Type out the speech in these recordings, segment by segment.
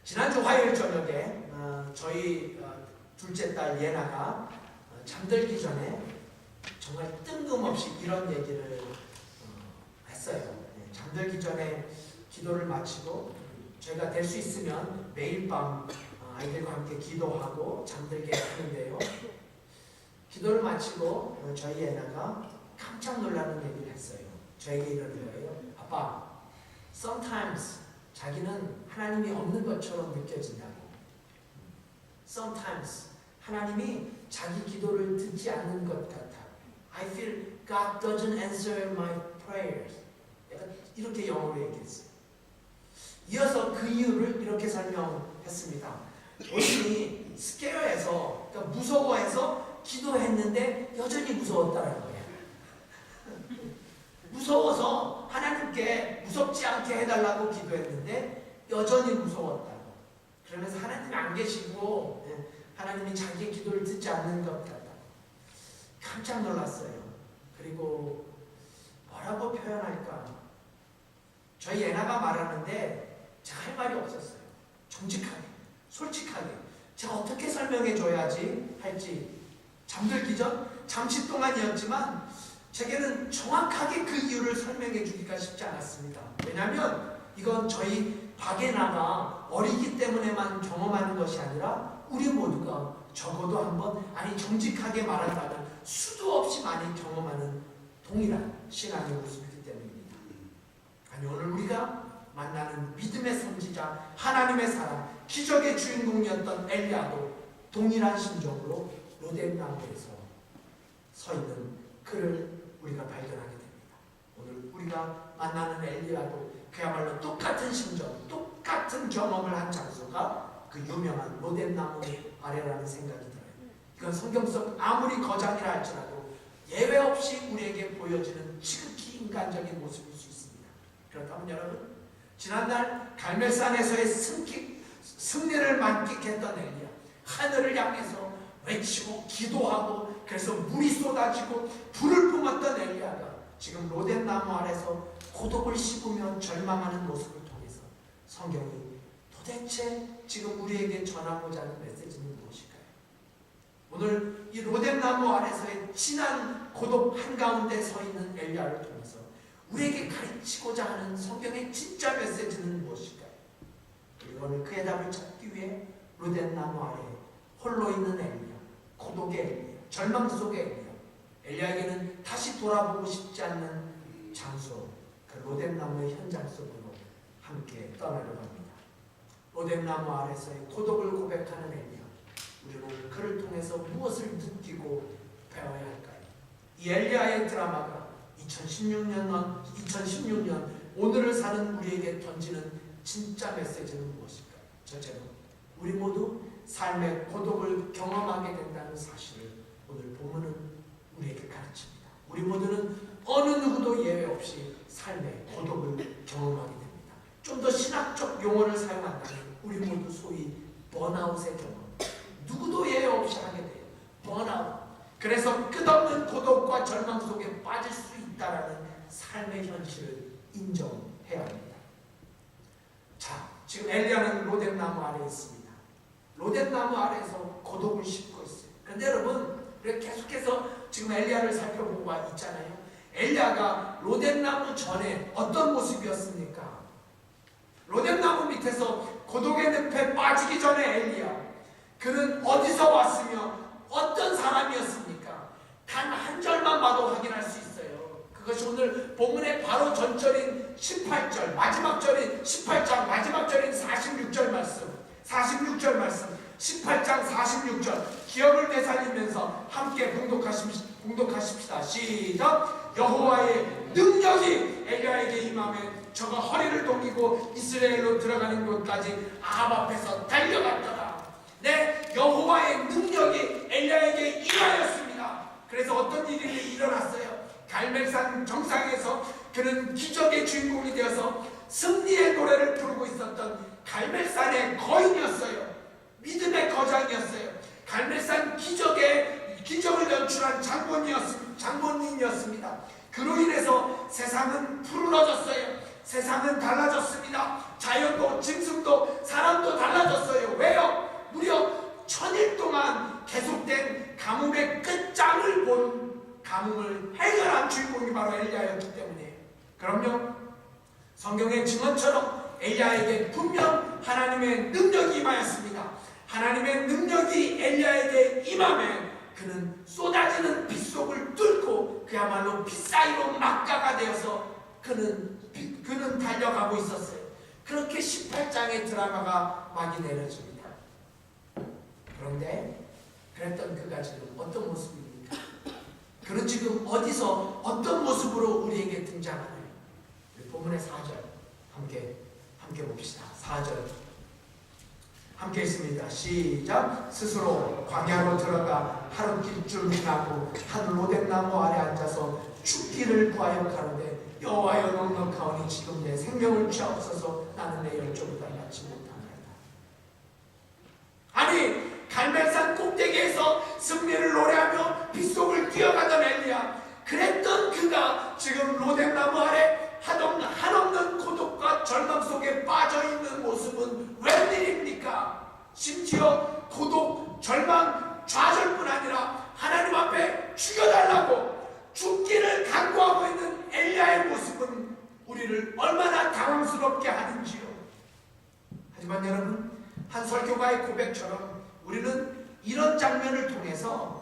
지난주 화요일 저녁에 저희 둘째 딸 예나가 잠들기 전에 정말 뜬금없이 이런 얘기를 했어요. 잠들기 전에 기도를 마치고 저희가 될 수 있으면 매일 밤 아이들과 함께 기도하고 잠들게 하는데요. 기도를 마치고 저희 예나가 깜짝 놀라는 얘기를 했어요. 저에게 이러는 거예요. 아빠, sometimes 자기는 하나님이 없는 것처럼 느껴진다고. Sometimes 하나님이 자기 기도를 듣지 않는 것 같아. I feel God doesn't answer my prayers. 이렇게 영어로 얘기했어요. 이어서 그 이유를 이렇게 설명했습니다. 본인이 스케어해서, 그러니까 무서워해서 기도했는데 여전히 무서웠다는 거예요. 무서워서 하나님께 무섭지 않게 해달라고 기도했는데 여전히 무서웠다고. 그러면서 하나님이 안 계시고 하나님이 자기의 기도를 듣지 않는 것 같다고. 깜짝 놀랐어요. 그리고 뭐라고 표현할까? 저희 예나가 말하는데 제가 할 말이 없었어요. 정직하게, 솔직하게 제가 어떻게 설명해 줘야지 할지. 잠들기 전 잠시 동안이었지만 제게는 정확하게 그 이유를 설명해 주기가 쉽지 않았습니다. 왜냐하면 이건 저희 박예나가 어리기 때문에만 경험하는 것이 아니라 우리 모두가 적어도 한번, 아니 정직하게 말한다면 수도 없이 많이 경험하는 동일한 신앙의 모습이기 때문입니다. 아니, 오늘 우리가 만나는 믿음의 선지자, 하나님의 사람, 기적의 주인공이었던 엘리야도 동일한 심정으로 로뎀나무에서 서 있는 그를 우리가 발견하게 됩니다. 오늘 우리가 만나는 엘리야도 그야말로 똑같은 심정, 똑같은 경험을 한 장소가 그 유명한 로뎀나무 아래라는 생각이 들어요. 이건 성경 속 아무리 거장이라 할지라도 예외 없이 우리에게 보여지는 지극히 인간적인 모습일 수 있습니다. 그렇다면 여러분, 지난날 갈멜산에서의 승리를 만끽했던 엘리야, 하늘을 향해서 외치고 기도하고 그래서 물이 쏟아지고 불을 뿜었던 엘리야가 지금 로뎀나무 아래서 고독을 씹으며 절망하는 모습을 통해서 성경이 도대체 지금 우리에게 전하고자 하는 메시지는 무엇일까요? 오늘 이 로뎀나무 아래서의 진한 고독 한가운데 서 있는 엘리야를 통해서 우리에게 가르치고자 하는 성경의 진짜 메시지는 무엇일까요? 그리고 오늘 그의 답을 찾기 위해 로뎀나무 아래 홀로 있는 엘리야, 고독의 엘리야, 절망 속의 엘리야, 엘리야에게는 다시 돌아보고 싶지 않는 장소, 그 로뎀나무의 현장 속으로 함께 떠나려고 합니다. 로뎀나무 아래서의 고독을 고백하는 엘리야, 우리는 그를 통해서 무엇을 느끼고 배워야 할까요? 이 엘리야의 드라마가 2016년 오늘을 사는 우리에게 던지는 진짜 메시지는 무엇일까요? 첫째로 우리 모두 삶의 고독을 경험하게 된다는 사실을 오늘 본문은 우리에게 가르칩니다. 우리 모두는 어느 누구도 예외 없이 삶의 고독을 경험하게 됩니다. 좀 더 신학적 용어를 사용한다면 우리 모두 소위 번아웃의 경험, 누구도 예외 없이 하게 돼요. 번아웃. 그래서 끝없는 고독과 절망 속에 빠질 수 있다라는 삶의 현실을 인정해야 합니다. 자, 지금 엘리야는 로뎀나무 아래에 있습니다. 로뎀나무 아래에서 고독을 씹고 있어요. 그런데 여러분, 우리가 계속해서 지금 엘리야를 살펴보고 있잖아요. 엘리야가 로뎀나무 전에 어떤 모습이었습니까? 로뎀나무 밑에서 고독의 늪에 빠지기 전에 엘리야, 그는 어디서 왔으며 어떤 사람이었습니까? 단 한 절만 봐도 확인할 수 있어요. 그것이 오늘 본문의 바로 전절인 18절, 마지막 절인 18장, 마지막 절인 46절 말씀, 46절 말씀, 18장 46절 기억을 되살리면서 함께 봉독하십시다. 시작! 여호와의 능력이 엘리야에게 임하며 저가 허리를 동이고 이스라엘로 들어가는 곳까지 아합 앞에서 달려갔더라. 네, 여호와의 능력이 엘리야에게 임하였습니다. 그래서 어떤 일이 일어났어요? 갈멜산 정상에서 그는 기적의 주인공이 되어서 승리의 노래를 부르고 있었던 갈멜산의 거인이었어요. 믿음의 거장이었어요. 갈멜산 기적을 연출한 장본인이었습니다. 그로 인해서 세상은 푸르러졌어요. 세상은 달라졌습니다. 자연도 짐승도 사람도 달라졌습니다. 성경의 증언처럼 엘리야에게 분명 하나님의 능력이 임하였습니다. 하나님의 능력이 엘리야에게 임하면 그는 쏟아지는 빗속을 뚫고 그야말로 빛 사이로 막가가 되어서 그는 달려가고 있었어요. 그렇게 18장의 드라마가 막이 내려집니다. 그런데 그랬던 그가 지금 어떤 모습입니까? 그는 지금 어디서 어떤 모습으로 우리에게 등장하나요? 본문의 4절 함께 봅시다. 4절 함께 있습니다. 시작. 스스로 광야로 들어가 하룻길쯤 지나고 한 로뎀나무 아래 앉아서 죽기를 구하여 가로되 여호와여 넉넉하오니 지금 내 생명을 취하옵소서. 나는 내 열조보다 낫지 못하나이다. 아니 갈멜산 꼭대기에서 승리를 노래하며 빗속을 뛰어가던 엘리야, 그랬던 그가 지금 로뎀나무 아래 한없는 고독과 절망 속에 빠져있는 모습은 웬일입니까? 심지어 고독, 절망, 좌절뿐 아니라 하나님 앞에 죽여달라고 죽기를 간구하고 있는 엘리야의 모습은 우리를 얼마나 당황스럽게 하는지요. 하지만 여러분, 한 설교가의 고백처럼 우리는 이런 장면을 통해서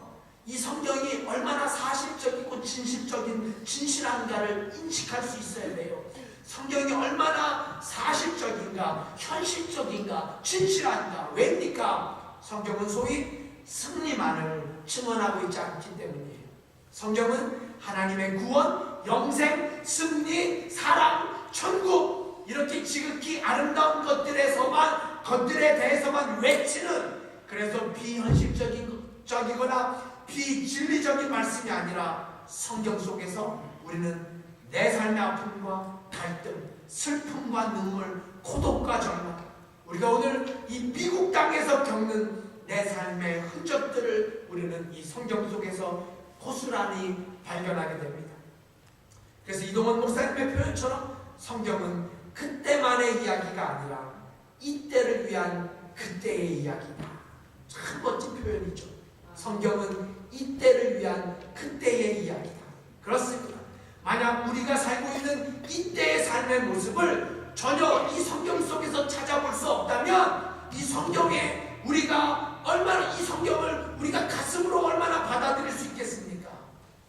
이 성경이 얼마나 사실적이고 진실한가를 인식할 수 있어야 돼요. 성경이 얼마나 사실적인가, 현실적인가, 진실한가. 왜입니까? 성경은 소위 승리만을 증언하고 있지 않기 때문이에요. 성경은 하나님의 구원, 영생, 승리, 사랑, 천국, 이렇게 지극히 아름다운 것들에 대해서만 외치는, 그래서 비현실적이거나 비진리적인 말씀이 아니라 성경 속에서 우리는 내 삶의 아픔과 갈등, 슬픔과 눈물, 고독과 절망, 우리가 오늘 이 미국 땅에서 겪는 내 삶의 흔적들을 우리는 이 성경 속에서 고스란히 발견하게 됩니다. 그래서 이동원 목사님의 표현처럼 성경은 그때만의 이야기가 아니라 이때를 위한 그때의 이야기다. 참 멋진 표현이죠. 성경은 이때를 위한 그때의 이야기다. 그렇습니다. 만약 우리가 살고 있는 이때의 삶의 모습을 전혀 이 성경 속에서 찾아볼 수 없다면 이 성경을 우리가 가슴으로 얼마나 받아들일 수 있겠습니까?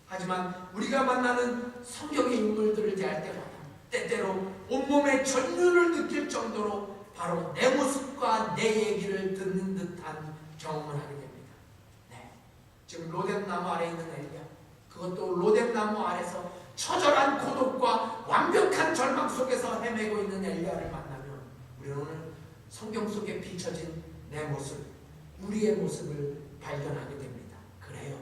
하지만 우리가 만나는 성경의 인물들을 대할 때마다 때때로 온몸의 전율을 느낄 정도로 바로 내 모습과 내 얘기를 듣는 듯한 경험을 하게 됩니다. 지금 로뎀나무 아래 있는 엘리야, 그것도 로뎀나무 아래서 처절한 고독과 완벽한 절망 속에서 헤매고 있는 엘리야를 만나면 우리는 오늘 성경 속에 비춰진 내 모습, 우리의 모습을 발견하게 됩니다. 그래요.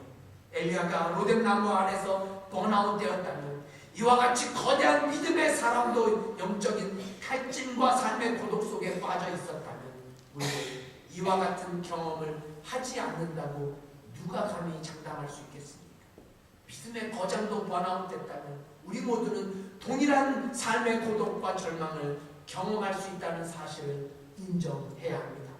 엘리야가 로뎀나무 아래서 번아웃 되었다면, 이와 같이 거대한 믿음의 사람도 영적인 탈진과 삶의 고독 속에 빠져 있었다면 우리는 이와 같은 경험을 하지 않는다고 누가 감히 장담할 수 있겠습니까? 믿음의 거장도 번아웃 됐다면 우리 모두는 동일한 삶의 고독과 절망을 경험할 수 있다는 사실을 인정해야 합니다.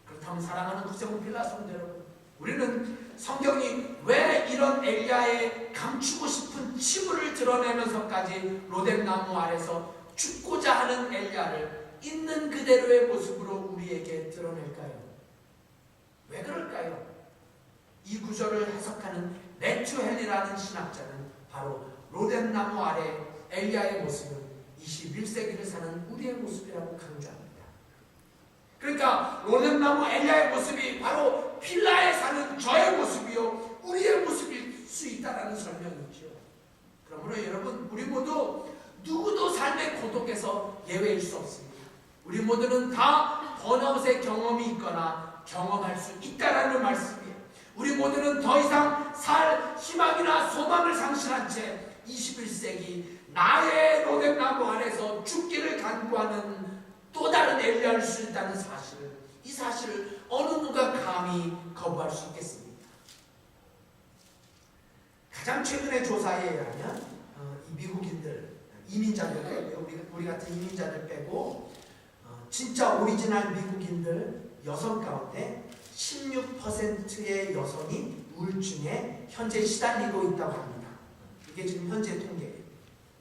그렇다면 사랑하는 구세군필라 성도 여러분, 우리는 성경이 왜 이런 엘리야의 감추고 싶은 치부를 드러내면서까지 로뎀나무 아래서 죽고자 하는 엘리야를 있는 그대로의 모습으로 우리에게 드러낼까요? 왜 그럴까요? 이 구절을 해석하는 매튜 헨리라는 신학자는 바로 로뎀나무 아래 엘리야의 모습은 21세기를 사는 우리의 모습이라고 강조합니다. 그러니까 로뎀나무 엘리야의 모습이 바로 필라에 사는 저의 모습이요, 우리의 모습일 수 있다는 설명이죠. 그러므로 여러분, 우리 모두 누구도 삶의 고독에서 예외일 수 없습니다. 우리 모두는 다 번아웃의 경험이 있거나 경험할 수 있다라는 말씀이에요. 우리 모두는 더 이상 살 희망이나 소망을 상실한 채 21세기 나의 로뎀나무 아래서 죽기를 간구하는 또 다른 엘리야일 수 있다는 사실, 이 사실을 어느 누가 감히 거부할 수 있겠습니까? 가장 최근의 조사에 의하면 이 미국인들, 이민자들, 우리 같은 이민자들 빼고 진짜 오리지널 미국인들 여성 가운데 16%의 여성이 우울증에 현재 시달리고 있다고 합니다. 이게 지금 현재 통계예요.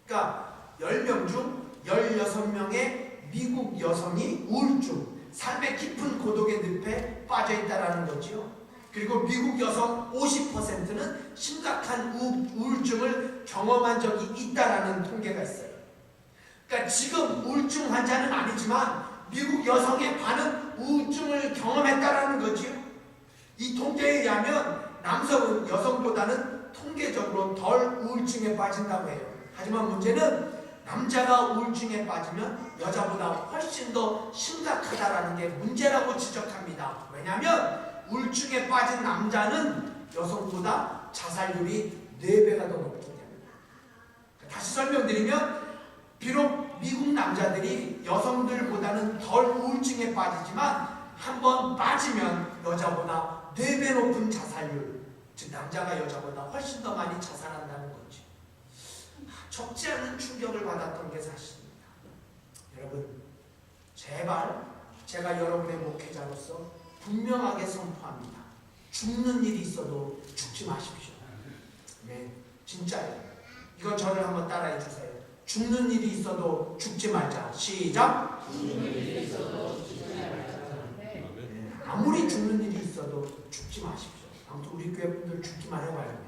그러니까 10명 중 16명의 미국 여성이 우울증, 삶의 깊은 고독의 늪에 빠져 있다는 거죠. 그리고 미국 여성 50%는 심각한 우울증을 경험한 적이 있다라는 통계가 있어요. 그러니까 지금 우울증 환자는 아니지만 미국 여성의 반은 우울증을 경험했다라는 거죠. 이 통계에 의하면 남성은 여성보다는 통계적으로 덜 우울증에 빠진다고 해요. 하지만 문제는 남자가 우울증에 빠지면 여자보다 훨씬 더 심각하다라는 게 문제라고 지적합니다. 왜냐하면 우울증에 빠진 남자는 여성보다 자살률이 4배가 더 높기 때문에. 다시 설명드리면 비록 미국 남자들이 여성들보다는 덜 우울증에 빠지지만 한번 빠지면 여자보다 4배 높은 자살률, 즉 남자가 여자보다 훨씬 더 많이 자살한다는 거죠. 적지 않은 충격을 받았던 게 사실입니다. 여러분, 제발 제가 여러분의 목회자로서 분명하게 선포합니다. 죽는 일이 있어도 죽지 마십시오. 네, 진짜예요. 이거 저를 한번 따라해 주세요. 죽는 일이 있어도 죽지 말자. 시작. 죽는 일이 있어도 죽지 말자. 네, 아무리 죽는 일이 있어도 죽지 마십시오. 아무튼 우리 교회 분들 죽기만 해봐요.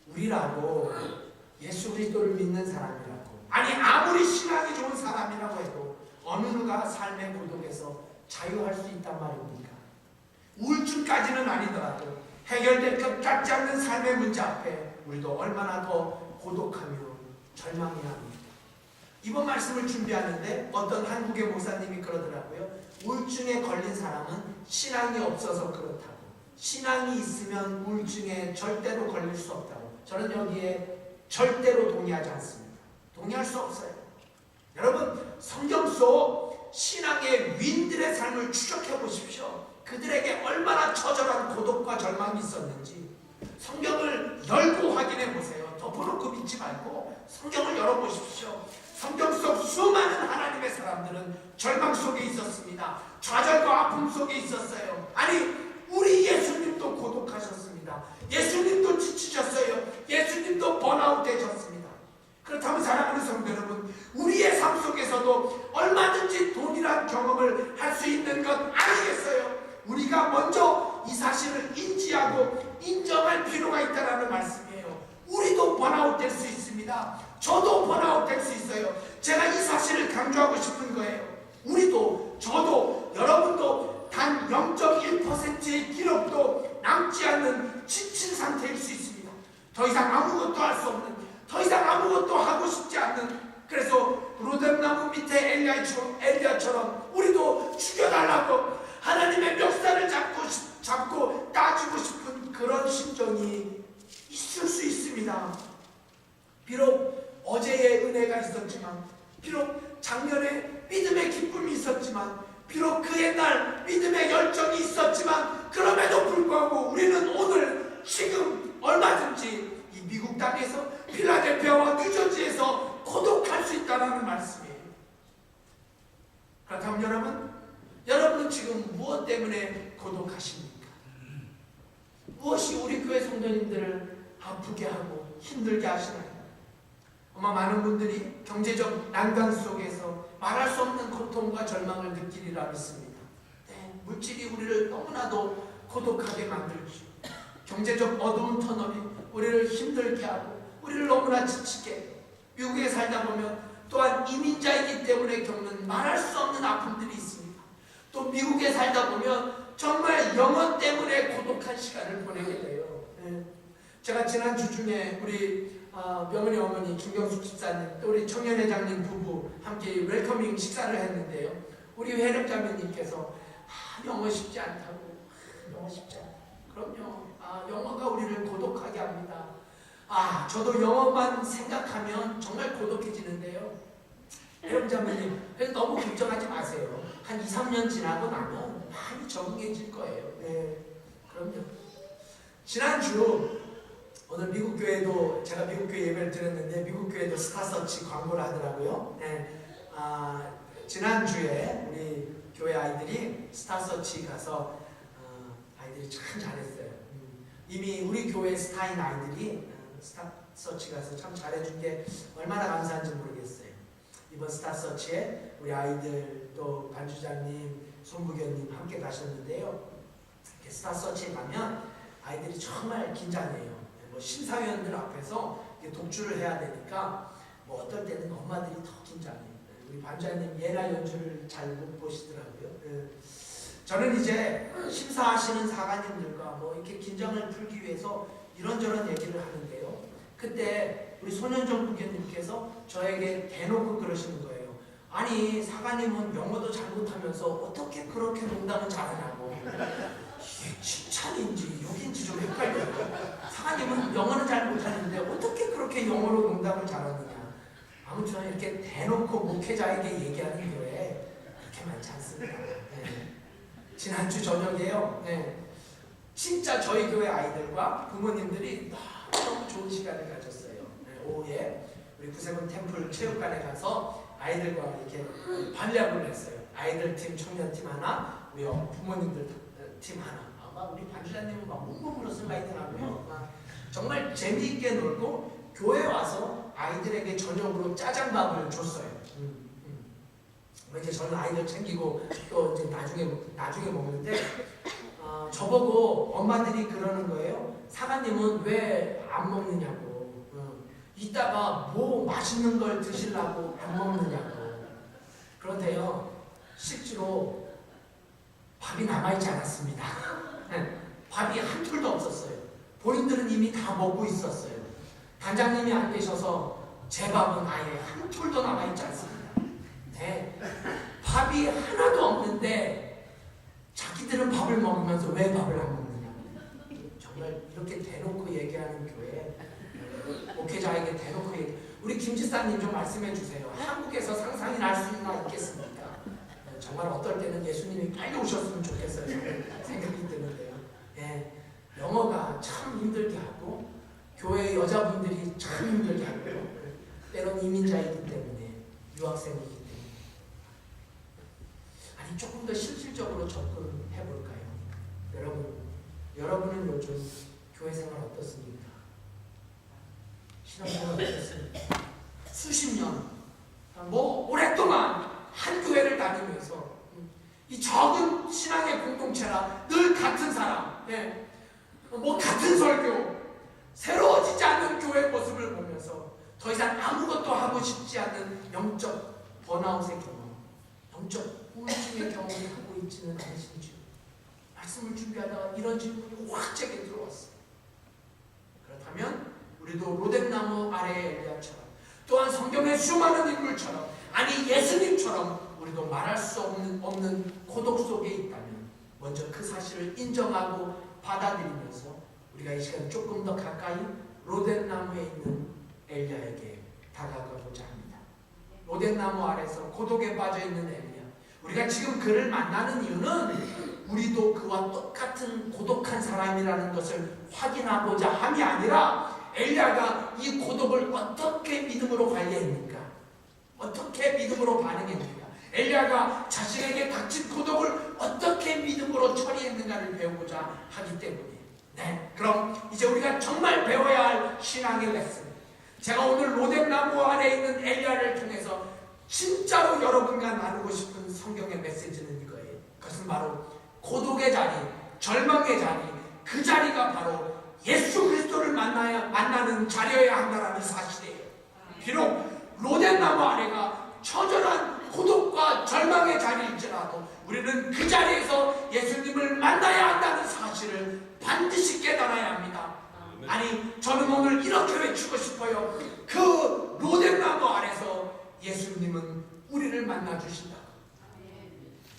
우리라고 예수 그리스도를 믿는 사람이라고, 아니 아무리 신앙이 좋은 사람이라고 해도 어느 누가 삶의 고독에서 자유할 수 있단 말입니까? 우울증까지는 아니더라도 해결될 것 같지 않는 삶의 문제 앞에 우리도 얼마나 더 고독하며 절망해야 합니다. 이번 말씀을 준비하는데 어떤 한국의 목사님이 그러더라고요. 우울증에 걸린 사람은 신앙이 없어서 그렇다고, 신앙이 있으면 우울증에 절대로 걸릴 수 없다고. 저는 여기에 절대로 동의하지 않습니다. 동의할 수 없어요. 여러분, 성경 속 신앙의 위인들의 삶을 추적해 보십시오. 그들에게 얼마나 처절한 고독과 절망이 있었는지 성경을 열고 확인해 보세요. 덮어놓고 믿지 말고 성경을 열어보십시오. 성경 속 수많은 하나님의 사람들은 절망 속에 있었습니다. 좌절과 아픔 속에 있었어요. 아니, 우리 예수님도 고독하셨습니다. 예수님도 지치셨어요. 예수님도 번아웃 되셨습니다. 그렇다면 사랑하는 성도 여러분, 우리의 삶 속에서도 얼마든지 동일한 경험을 할 수 있는 것 아니겠어요? 우리가 먼저 이 사실을 인지하고 인정할 필요가 있다는 말씀이에요. 우리도 번아웃 될 수 있습니다. 저도 번아웃 될 수 있어요. 제가 이 사실을 강조하고 싶은 거예요. 우리도, 저도, 여러분도 단 0.1%의 기록도 남지 않는 지친 상태일 수 있습니다. 더 이상 아무것도 할 수 없는, 더 이상 아무것도 하고 싶지 않는, 그래서 로뎀나무 밑에 엘리야처럼 우리도 죽여달라고 하나님의 멱살을 잡고 따지고 싶은 그런 심정이 있을 수 있습니다. 비록 어제의 은혜가 있었지만, 비록 작년에 믿음의 기쁨이 있었지만, 비록 그 옛날 믿음의 열정이 있었지만, 그럼에도 불구하고 우리는 오늘 지금 얼마든지 이 미국 땅에서 필라델피아와 뉴저지에서 고독할 수 있다는 말씀이에요. 그렇다면 여러분은 지금 무엇 때문에 고독하십니까? 무엇이 우리 교회 성도님들을 아프게 하고 힘들게 하시나요? 아마 많은 분들이 경제적 난관 속에서 말할 수 없는 고통과 절망을 느끼리라 믿습니다. 네, 물질이 우리를 너무나도 고독하게 만들죠. 경제적 어두운 터널이 우리를 힘들게 하고 우리를 너무나 지치게 해요. 미국에 살다 보면 또한 이민자이기 때문에 겪는 말할 수 없는 아픔들이 있습니다. 또 미국에 살다 보면 정말 영혼 때문에 고독한 시간을 보내게 돼요. 네. 제가 지난주 중에 우리 명은이 어머니 김경숙 집사님, 또 우리 청년회장님 부부 함께 웰커밍 식사를 했는데요. 우리 회력자매님께서 영어 쉽지 않다고, 영어 쉽지 않다. 그럼요. 영어가 우리를 고독하게 합니다. 저도 영어만 생각하면 정말 고독해지는데요. 회력자매님, 그래서 너무 걱정하지 마세요. 한 2, 3년 지나고 나면 많이 적응해질 거예요. 네, 그럼요. 지난주 오늘 미국 교회도, 제가 미국 교회 예배를 드렸는데 미국 교회도 스타서치 광고를 하더라고요. 네, 지난주에 우리 교회 아이들이 스타서치 가서 아이들이 참 잘했어요. 이미 우리 교회 스타인 아이들이 스타서치 가서 참 잘해준 게 얼마나 감사한지 모르겠어요. 이번 스타서치에 우리 아이들 또 반주장님, 손부견님 함께 가셨는데요. 스타서치에 가면 아이들이 정말 긴장해요. 뭐 심사위원들 앞에서 독주를 해야 되니까 뭐 어떨 때는 엄마들이 더 긴장해요. 우리 반주장님 예나 연주를 잘 못 보시더라고요. 저는 이제 심사하시는 사관님들과 뭐 이렇게 긴장을 풀기 위해서 이런저런 얘기를 하는데요. 그때 우리 손현정 부견님께서 저에게 대놓고 그러시는 거예요. 아니 사관님은 영어도 잘 못하면서 어떻게 그렇게 농담을 잘하냐고. 이게 칭찬인지 욕인지 좀 헷갈려요. 사관님은 영어는 잘 못하는데 어떻게 그렇게 영어로 농담을 잘하느냐. 아무튼 이렇게 대놓고 목회자에게 얘기하는 교회 그렇게 많지 않습니다. 네. 지난주 저녁에요. 네. 진짜 저희 교회 아이들과 부모님들이 너무 좋은 시간을 가졌어요. 네. 오후에 우리 구세군 템플 체육관에 가서 아이들과 이렇게 반야구를 했어요. 아이들 팀, 청년 팀 하나, 우리 부모님들 팀 하나. 아마 우리 반주자님은 막 묵묵으로 슬라이딩하고요. 정말 재미있게 놀고 교회 와서 아이들에게 저녁으로 짜장밥을 줬어요. 이제 저는 아이들 챙기고 또 이제 나중에 먹는데 저보고 엄마들이 그러는 거예요. 사관님은 왜 안 먹느냐고. 이따가 뭐 맛있는 걸 드시려고 안 먹느냐고. 그런데요, 실제로 밥이 남아있지 않았습니다. 밥이 한 톨도 없었어요. 본인들은 이미 다 먹고 있었어요. 단장님이 안 계셔서 제 밥은 아예 한 톨도 남아있지 않습니다. 네. 밥이 하나도 없는데 자기들은 밥을 먹으면서 왜 밥을 안 먹느냐. 정말 이렇게 대놓고 얘기하는 교회, 목회자에게 대놓고 얘기. 우리 김지사님 좀 말씀해 주세요. 한국에서 상상이 날 수나 있겠습니까? 정말 어떨 때는 예수님이 빨리 오셨으면 좋겠어요. 생각이 드는데요. 네. 영어가 참 힘들게 하고 교회 여자분들이 참 힘들게 하고 때론 이민자이기 때문에 유학생이기 때문에 아니 조금 더 실질적으로 접근해 볼까요? 여러분은 요즘 교회 생활 어떻습니까? 신앙생활 어떻습니까? 수십 년, 뭐 오랫동안 한 교회를 다니면서 이 적은 신앙의 공동체라 늘 같은 사람, 네. 뭐 같은 설교, 새로워지지 않는 교회 모습을 보면서 더 이상 아무것도 하고 싶지 않는 영적 번아웃의 경험, 영적 우울증의 경험을 하고 있지는 않으신지요? 말씀을 준비하다가 이런 질문이 확 제게 들어왔어요. 그렇다면 우리도 로뎀나무 아래의 엘리야처럼 또한 성경의 수많은 인물처럼 아니 예수님처럼 우리도 말할 수 없는 고독 속에 있다면 먼저 그 사실을 인정하고 받아들이면서 우리가 이 시간 조금 더 가까이 로뎀나무에 있는 엘리야에게 다가가고자 합니다. 로뎀나무 아래서 고독에 빠져있는 엘리야, 우리가 지금 그를 만나는 이유는 우리도 그와 똑같은 고독한 사람이라는 것을 확인하고자 함이 아니라 엘리야가 이 고독을 어떻게 믿음으로 관리했는가, 어떻게 믿음으로 반응했는가, 엘리야가 자신에게 닥친 고독을 어떻게 믿음으로 처리했는가를 배우고자 하기 때문에 네, 그럼 이제 우리가 정말 배워야 할 신앙의 레슨, 제가 오늘 로뎀나무 안에 있는 엘리야를 통해서 진짜로 여러분과 나누고 싶은 성경의 메시지는 이거예요. 그것은 바로 고독의 자리, 절망의 자리, 그 자리가 바로 예수 그리스도를 만나는 자리여야 한다는 사실이에요. 비록 로뎀나무 아래가 처절한 고독과 절망의 자리일지라도 우리는 그 자리에서 예수님을 만나야 한다는 사실을 반드시 깨달아야 합니다. 아니 저는 오늘 이렇게 외치고 싶어요. 그 로뎀나무 아래서 예수님은 우리를 만나주신다.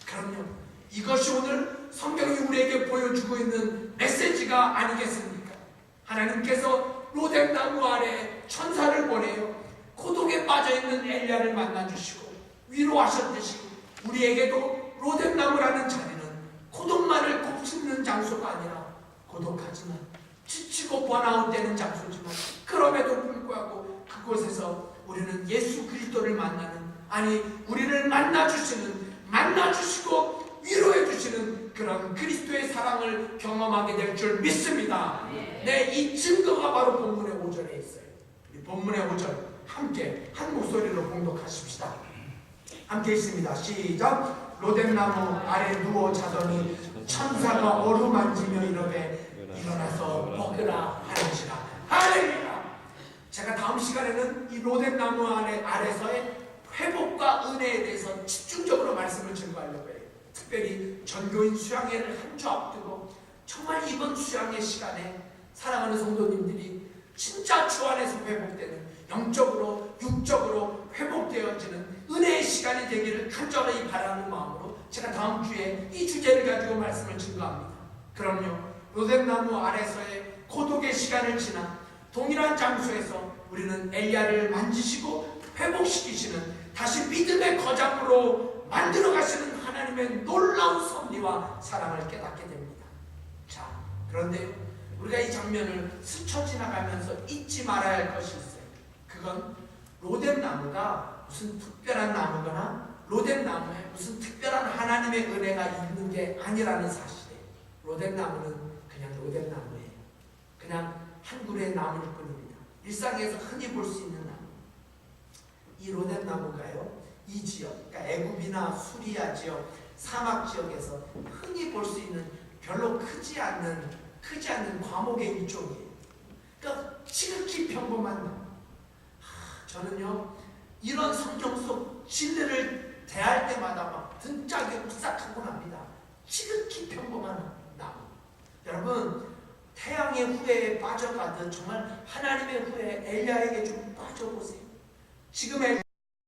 그럼요, 이것이 오늘 성경이 우리에게 보여주고 있는 메시지가 아니겠습니까? 하나님께서 로뎀나무 아래 천사를 보내요. 고독에 빠져있는 엘리야를 만나주시고 위로하셨듯이 우리에게도 로뎀나무라는 자리는 고독만을 곱씹는 장소가 아니라 고독하지만 지치고 번아웃되는 장소지만 그럼에도 불구하고 그곳에서 우리는 예수 그리스도를 만나는, 아니 우리를 만나주시고 위로해주시는 그런 그리스도의 사랑을 경험하게 될 줄 믿습니다. 네, 이 증거가 바로 본문의 5절에 있어요. 본문의 5절 함께 한 목소리로 봉독하십시다. 함께 있습니다. 시작. 로뎀나무 아래 누워 자더니 천사가 어루만지며 이르되 일어나서 먹으라 하는지라. 할렐루야. 제가 다음 시간에는 이 로뎀나무 아래서의 회복과 은혜에 대해서 집중적으로 말씀을 증거하려고 해요. 특별히 전교인 수양회를 한 주 앞두고 정말 이번 수양회 시간에 사랑하는 성도님들이 진짜 주 안에서 회복되는, 영적으로 육적으로 회복되어지는 은혜의 시간이 되기를 간절히 바라는 마음으로 제가 다음 주에 이 주제를 가지고 말씀을 증거합니다. 그럼요, 로뎀나무 아래서의 고독의 시간을 지나 동일한 장소에서 우리는 엘리야를 만지시고 회복시키시는, 다시 믿음의 거장으로 만들어 가시는 하나님의 놀라운 섭리와 사랑을 깨닫게 됩니다. 자, 그런데요, 우리가 이 장면을 스쳐 지나가면서 잊지 말아야 할 것이 있어요. 그건 로뎀나무가 무슨 특별한 나무거나 로뎀나무에 무슨 특별한 하나님의 은혜가 있는 게 아니라는 사실이에요. 로뎀나무는 그냥 로뎀나무예요. 그냥 한 그루의 나무일 뿐입니다. 일상에서 흔히 볼 수 있는 나무. 이 로뎀나무가요, 이 지역, 그러니까 애굽이나 수리아 지역, 사막 지역에서 흔히 볼 수 있는 별로 크지 않는 과목의 일종이에요. 그러니까 지극히 평범한 나무. 저는요, 이런 성경 속 진리를 대할 때마다 막 등짝이 오싹하고 납니다. 지극히 평범한 나무. 여러분, 태양의 후예에 빠져가듯 정말 하나님의 후예 엘리야에게 좀 빠져보세요. 지금